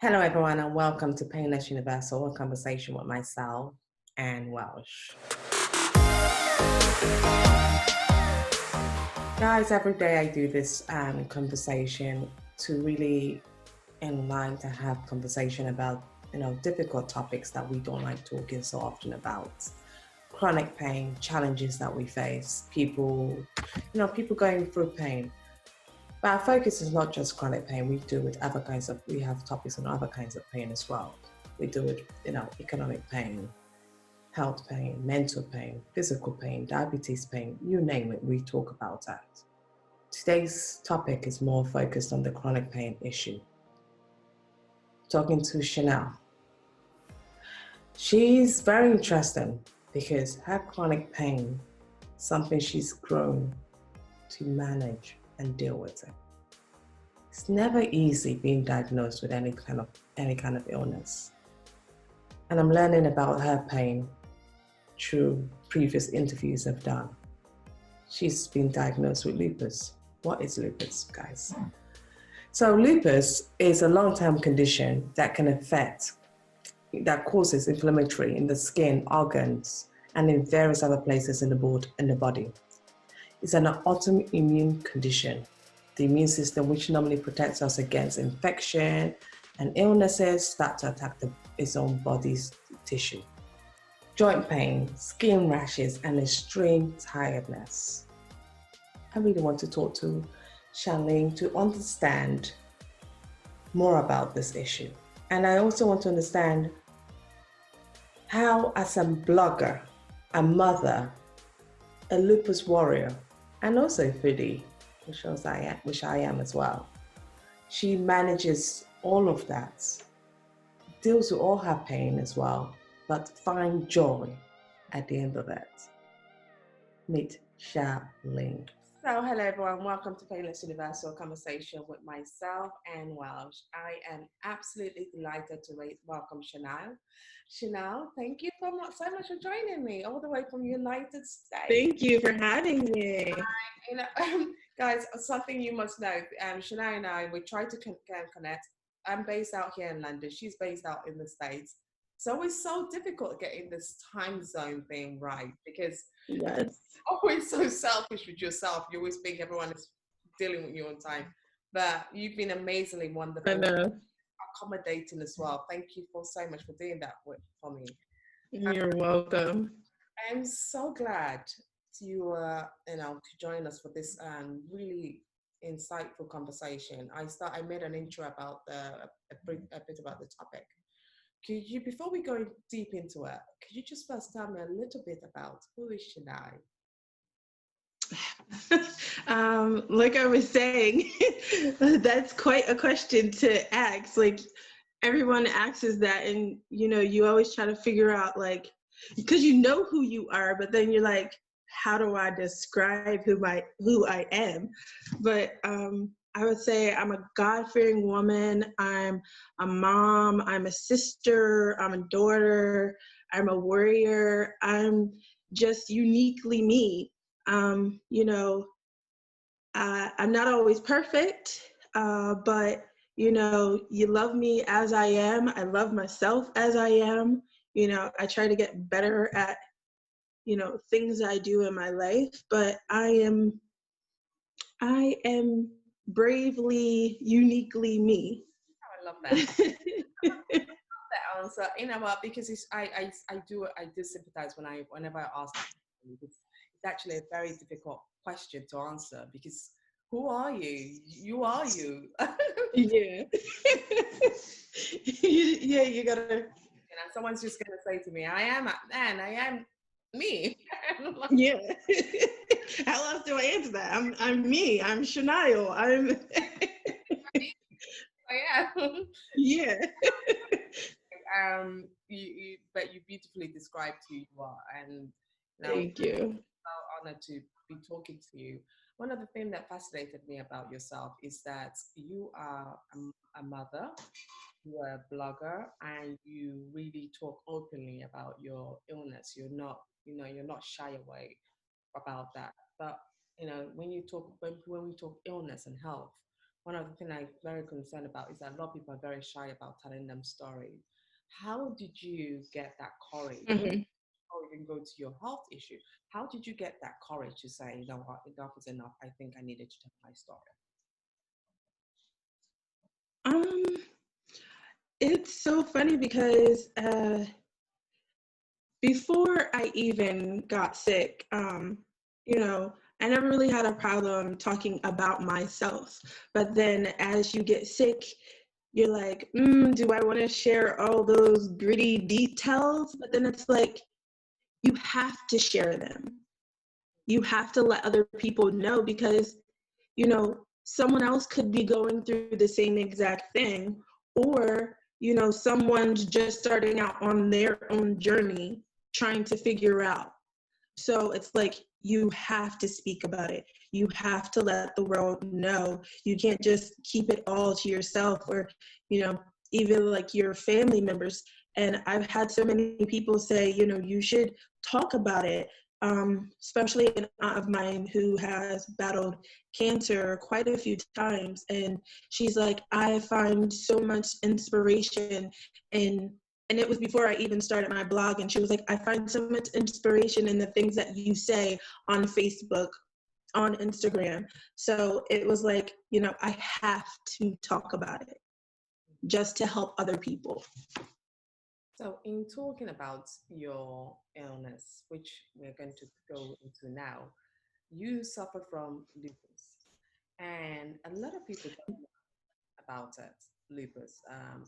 Hello, everyone, and welcome to Painless Universal, a conversation with myself and Welsh. Guys, every day I do this conversation to really enlighten to have conversation about, difficult topics that we don't like talking so often about. Chronic pain, challenges that we face, people going through pain. But our focus is not just chronic pain. We have topics on other kinds of pain as well. We do it, economic pain, health pain, mental pain, physical pain, diabetes pain, you name it, we talk about that. Today's topic is more focused on the chronic pain issue. Talking to Chanile. She's very interesting because her chronic pain, something she's grown to manage and deal with it. It's never easy being diagnosed with any kind of illness. And I'm learning about her pain through previous interviews I've done. She's been diagnosed with lupus. What is lupus, guys? So lupus is a long-term condition that causes inflammatory in the skin, organs, and in various other places in the body. It's an autoimmune condition. The immune system, which normally protects us against infection and illnesses, start to attack its own body's tissue. Joint pain, skin rashes, and extreme tiredness. I really want to talk to Chanile to understand more about this issue. And I also want to understand how, as a blogger, a mother, a lupus warrior, and also a foodie, which I am as well, she manages all of that, deals with all her pain as well, but find joy at the end of it. Meet Chanile. So hello everyone, welcome to Painless Universal Conversation with myself and Welsh. I am absolutely delighted to welcome Chanile. Chanile, thank you so much for joining me all the way from United States. Thank you for having me. Guys, something you must know, Chanile and I, we try to connect. I'm based out here in London, she's based out in the States. So it's so difficult getting this time zone thing right because Yes. always so selfish with yourself. You always think everyone is dealing with you on time. But you've been amazingly wonderful. I know. Accommodating as well. Thank you so much for doing that for me. You're welcome. I'm so glad you to join us for this really insightful conversation. I made an intro about a bit about the topic. Could you, before we go deep into it, could you just first tell me a little bit about who is Chanile? Like I was saying, that's quite a question to ask. Like everyone asks that, and you always try to figure out because you know who you are, but then you're like, how do I describe who I am? But I would say I'm a God-fearing woman. I'm a mom. I'm a sister. I'm a daughter. I'm a warrior. I'm just uniquely me. I'm not always perfect, but you love me as I am. I love myself as I am. I try to get better at things I do in my life, but I am bravely, uniquely me. Oh, I love that. That answer, what? Because I do sympathize whenever I ask. It's actually a very difficult question to answer because who are you? You are you. Yeah. Yeah, you gotta. Someone's just gonna say to me, "I am me." Yeah. How else do I answer that? I'm me. I'm Chanile. I am. Yeah. But you beautifully described who you are, and Thank you. I'm so honored to be talking to you. One of the things that fascinated me about yourself is that you are a mother, you are a blogger, and you really talk openly about your illness. You're not shy away about that. But when we talk illness and health, one of the things I'm very concerned about is that a lot of people are very shy about telling them stories. How did you get that courage? Hmm. Or even go to your health issue. How did you get that courage to say, you know what, enough is enough. I think I needed to tell my story. Um, it's so funny because before I even got sick, you know, I never really had a problem talking about myself. But then as you get sick, you're like, do I want to share all those gritty details? But then it's like, you have to share them. You have to let other people know because, someone else could be going through the same exact thing, or, someone's just starting out on their own journey trying to figure out. So it's like you have to speak about it. You have to let the world know. You can't just keep it all to yourself, or, even like your family members. And I've had so many people say, you should talk about it. Especially an aunt of mine who has battled cancer quite a few times. And she's like, I find so much inspiration in, and it was before I even started my blog. And she was like, I find so much inspiration in the things that you say on Facebook, on Instagram. So it was like, I have to talk about it just to help other people. So, in talking about your illness, which we're going to go into now, you suffer from lupus, and a lot of people don't know about it. Lupus,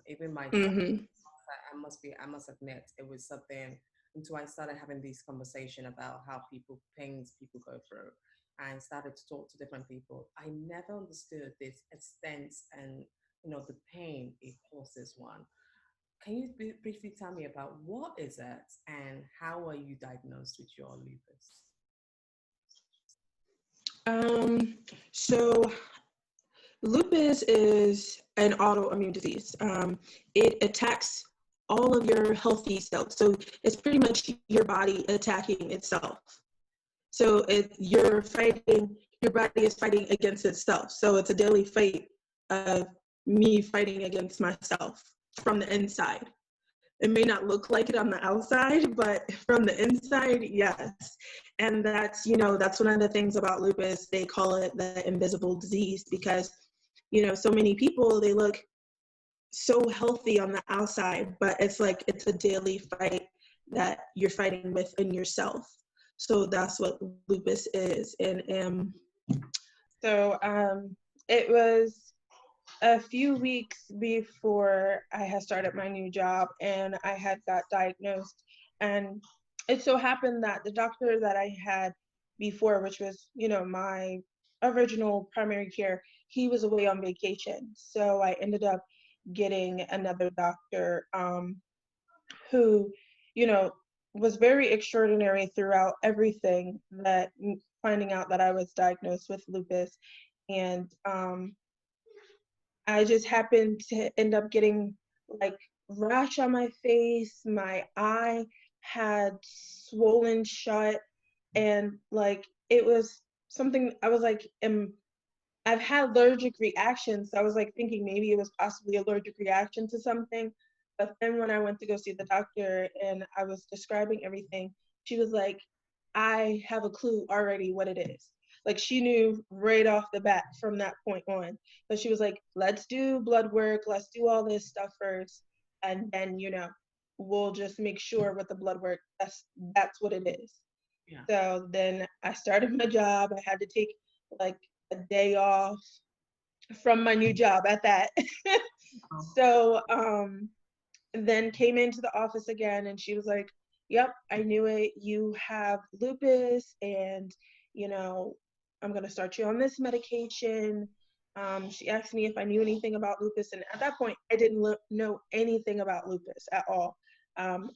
even myself. Mm-hmm. I must admit, it was something until I started having this conversation about how pains people go through. I started to talk to different people. I never understood this extent and the pain it causes one. Can you briefly tell me about what is it and how are you diagnosed with your lupus? Um, so lupus is an autoimmune disease. It attacks all of your healthy cells. So it's pretty much your body attacking itself. So your body is fighting against itself. So it's a daily fight of me fighting against myself from the inside. It may not look like it on the outside, but from the inside, yes. And that's one of the things about lupus. They call it the invisible disease because, so many people, they look so healthy on the outside, but it's like it's a daily fight that you're fighting within yourself. So that's what lupus is. And so it was a few weeks before I had started my new job and I had got diagnosed. And it so happened that the doctor that I had before, which was, my original primary care, he was away on vacation. So I ended up getting another doctor who, you know, was very extraordinary throughout everything that finding out that I was diagnosed with lupus. And I just happened to end up getting like rash on my face. My eye had swollen shut, and like it was something I was like, I've had allergic reactions. So I was like thinking maybe it was possibly allergic reaction to something. But then when I went to go see the doctor and I was describing everything, she was like, I have a clue already what it is. Like she knew right off the bat from that point on. But she was like, let's do blood work, let's do all this stuff first. And then, we'll just make sure with the blood work that's what it is. Yeah. So then I started my job. I had to take like a day off from my new job at that. Oh, So then came into the office again and she was like, yep, I knew it. You have lupus and, you know, I'm going to start you on this medication. She asked me if I knew anything about lupus. And at that point, I didn't know anything about lupus at all. Um,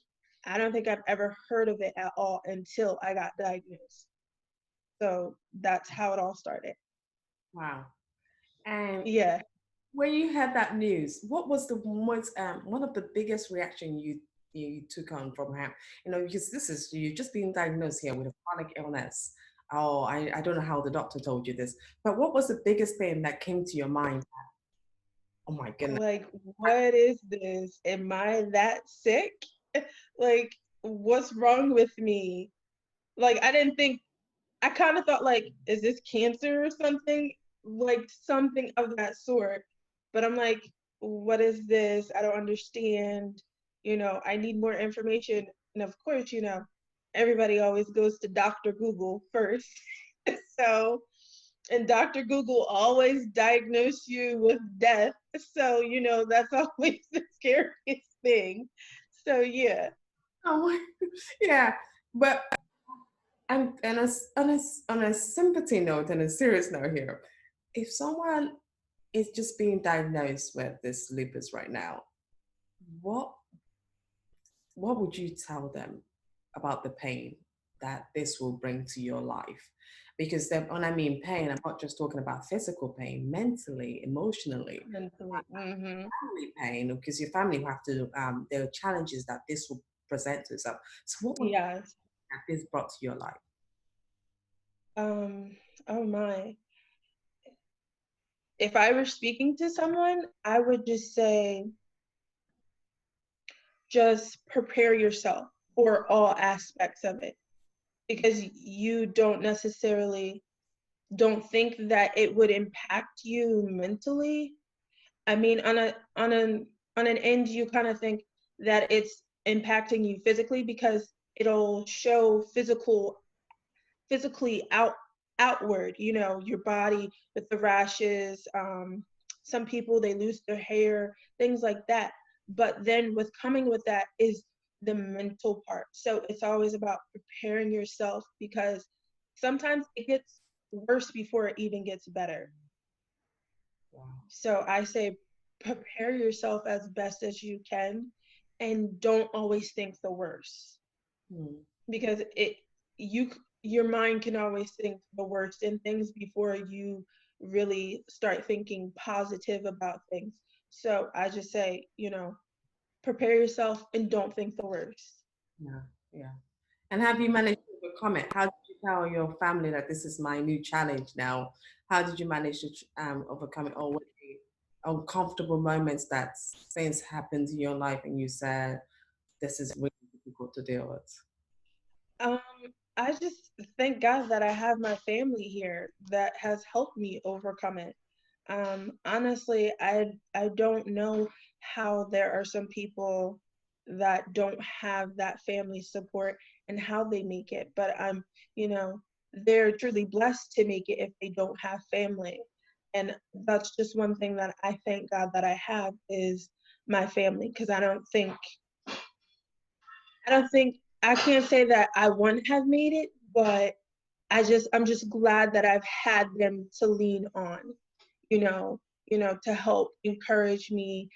I don't think I've ever heard of it at all until I got diagnosed. So that's how it all started. wow. And Yeah. when you had that news, what was the most one of the biggest reaction you took on from him? Because this is you just being diagnosed here with a chronic illness. Oh, I don't know how the doctor told you this, but what was the biggest pain that came to your mind? Oh my goodness. Like, what is this? Am I that sick? Like, what's wrong with me? Like, I didn't think, I kind of thought, like, is this cancer or something? Like, something of that sort. But I'm like, what is this? I don't understand. I need more information. And of course, everybody always goes to Dr. Google first. So, and Dr. Google always diagnose you with death. So, that's always the scariest thing. So, yeah. Oh, yeah. But and on a sympathy note and a serious note here, if someone is just being diagnosed with this lupus right now, what what would you tell them about the pain that this will bring to your life? Because when I mean pain, I'm not just talking about physical pain, mentally, emotionally, Mentally. Mm-hmm. family pain, because your family will have to, there are challenges that this will present to itself. So what would Yes. have this brought to your life? Um, oh my. If I were speaking to someone, I would just say, just prepare yourself for all aspects of it, because you don't think that it would impact you mentally. I mean, on an end, you kind of think that it's impacting you physically because it'll show physically outward, your body with the rashes. Some people, they lose their hair, things like that. But then with coming with that is the mental part. So it's always about preparing yourself, because sometimes it gets worse before it even gets better. Wow. So I say prepare yourself as best as you can, and don't always think the worst, Hmm. because you your mind can always think the worst in things before you really start thinking positive about things. So I just say, prepare yourself and don't think the worst. Yeah, yeah. And have you managed to overcome it? How did you tell your family that this is my new challenge now? How did you manage to overcome it? Or were there uncomfortable moments that things happened in your life and you said, this is really difficult to deal with? Um, I just thank God that I have my family here that has helped me overcome it. Honestly, I don't know how there are some people that don't have that family support and how they make it, but they're truly blessed to make it if they don't have family. And that's just one thing that I thank God that I have is my family, because I don't think I can't say that I wouldn't have made it, but I'm just glad that I've had them to lean on, you know, to help encourage me,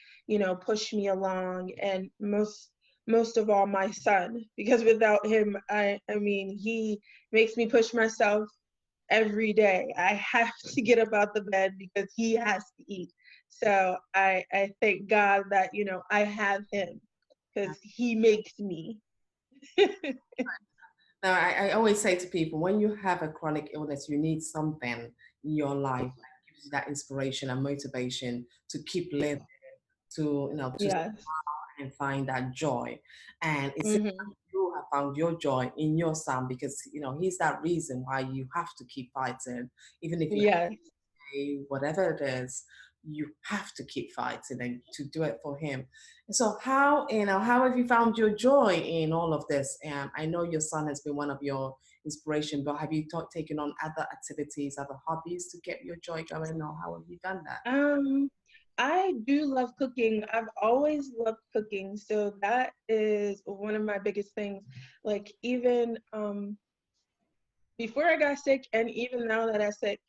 push me along, and most of all my son, because without him, I mean, he makes me push myself every day. I have to get up out the bed because he has to eat. So I thank God that, I have him, because he makes me. Now, I always say to people, when you have a chronic illness, you need something in your life that gives you that inspiration and motivation to keep living, to Yes. and find that joy. And it's Hmm. you have found your joy in your son because he's that reason why you have to keep fighting, even if you Yes. say whatever it is, you have to keep fighting and to do it for him. And so how have you found your joy in all of this? And I know your son has been one of your inspiration, but have you taken on other activities, other hobbies to get your joy going, or how have you done that? Um, I do love cooking. I've always loved cooking, so that is one of my biggest things. Like, even before I got sick, and even now that I'm sick,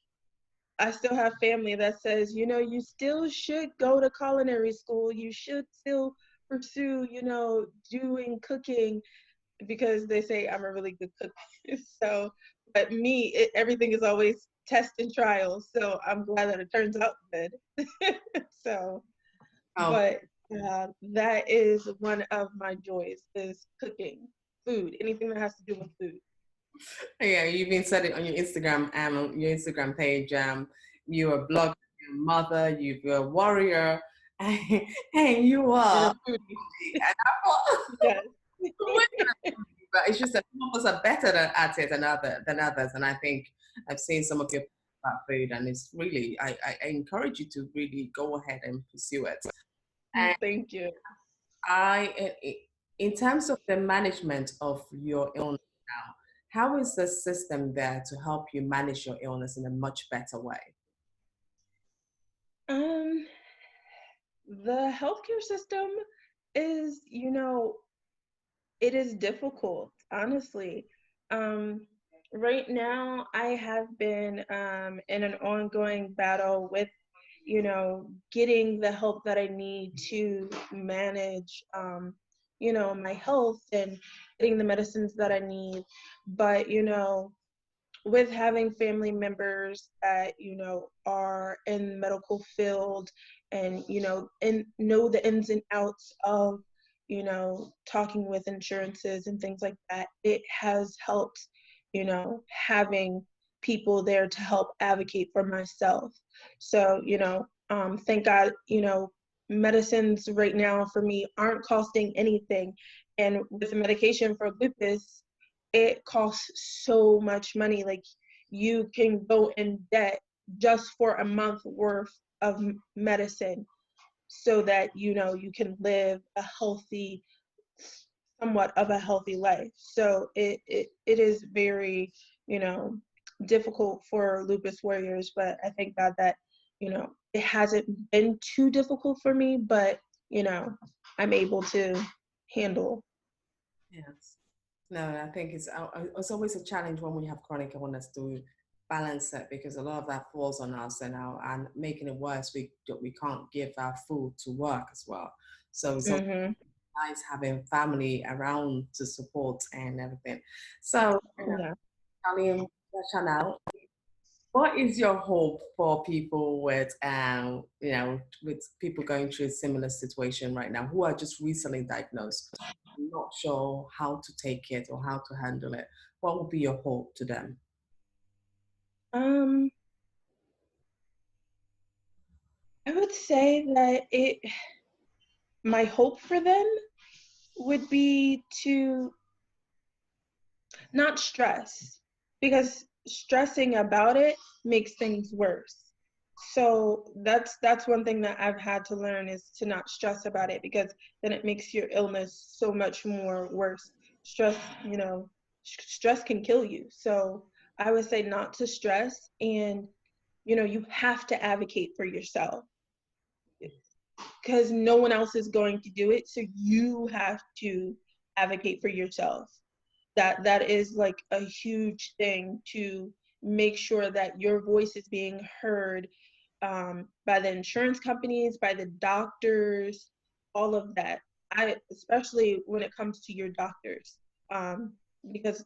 I still have family that says, you still should go to culinary school. You should still pursue, doing cooking, because they say I'm a really good cook. So, but me, everything is always test and trial. So I'm glad that it turns out good. So, Oh, but that is one of my joys, is cooking food, anything that has to do with food. Yeah, you've been said it on your Instagram page. You're a blogger, you're a mother, you're a warrior, and you And a are. foodie. And I thought, Yes. but it's just that some of us are better at it than others. And I think I've seen some of your about food, and it's really I encourage you to really go ahead and pursue it. And Thank you. in terms of the management of your illness now, how is the system there to help you manage your illness in a much better way? Um, the healthcare system is, it is difficult, honestly. Um, right now, I have been in an ongoing battle with, getting the help that I need to manage, my health and getting the medicines that I need. But, with having family members that are in the medical field and and know the ins and outs of talking with insurances and things like that, it has helped having people there to help advocate for myself. So thank God, medicines right now for me aren't costing anything, and with the medication for lupus, it costs so much money. Like, you can go in debt just for a month worth of medicine so that you can live a healthy, somewhat of a healthy life. So it is very difficult for lupus warriors, but I thank God that it hasn't been too difficult for me, but I'm able to handle. Yes. No, I think it's always a challenge when we have chronic illness to balance it, because a lot of that falls on us, and making it worse, we can't give our food to work as well. So it's always Hmm. nice having family around to support and everything. So, Yeah. Charlie, Chanel, what is your hope for people with, with people going through a similar situation right now who are just recently diagnosed, not sure how to take it or how to handle it? What would be your hope to them? um I would say that my hope for them would be to not stress, because stressing about it makes things worse. So that's one thing that I've had to learn, is to not stress about it, because then it makes your illness so much more worse. Stress, stress can kill you. So I would say not to stress, and you have to advocate for yourself, because no one else is going to do it. So you have to advocate for yourself. That is like a huge thing, to make sure that your voice is being heard, by the insurance companies, by the doctors, all of that. Especially when it comes to your doctors, because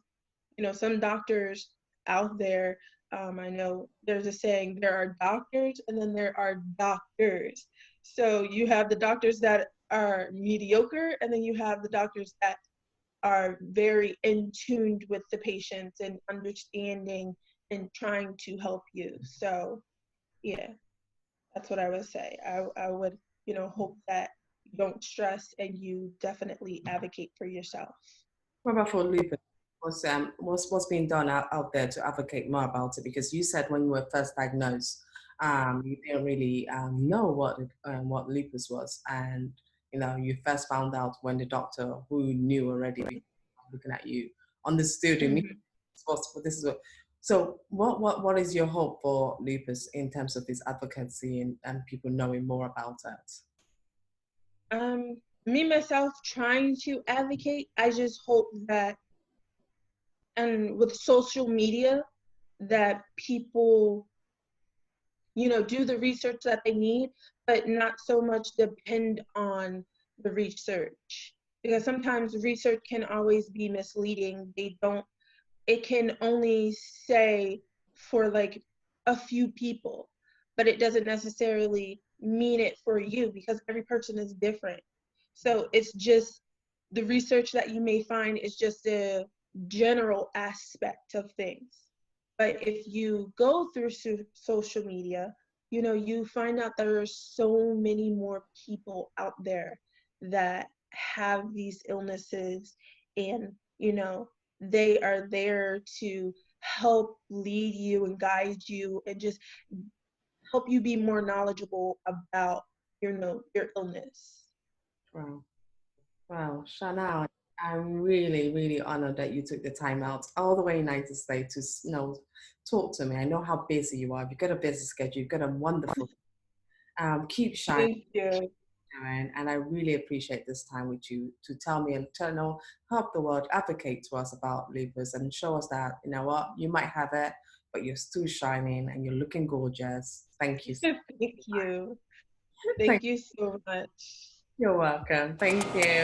some doctors out there, I know there's a saying, there are doctors and then there are doctors. So you have the doctors that are mediocre, and then you have the doctors that are very in tune with the patients and understanding and trying to help you. So yeah, that's what I would say. I would, hope that you don't stress and you definitely advocate for yourself. What about for lupus? What's being done out there to advocate more about it? Because you said when you were first diagnosed, you didn't really know what lupus was, and you first found out when the doctor who knew already, looking at you, understood immediately. Mhm. This is what. So what is your hope for lupus in terms of this advocacy, and people knowing more about it? Me myself trying to advocate, I just hope that, and with social media, that people do the research that they need, but not so much depend on the research, because sometimes research can always be misleading. It can only say for like a few people, but it doesn't necessarily mean it for you, because every person is different. So it's just, the research that you may find is just a general aspect of things. But if you go through social media, you know, you find out there are so many more people out there that have these illnesses, and, you know, they are there to help lead you and guide you and just help you be more knowledgeable about, you know, your illness. Wow. Wow, Chanel, I'm really, really honored that you took the time out all the way in United States to, talk to me. I know how busy you are. You've got a busy schedule. You've got a wonderful, keep shining, Thank you. and I really appreciate this time with you to tell me and help the world advocate to us about lupus and show us that, you know what, you might have it, but you're still shining and you're looking gorgeous. Thank you. Thank you. Thank Thank you so much. You're welcome. Thank you.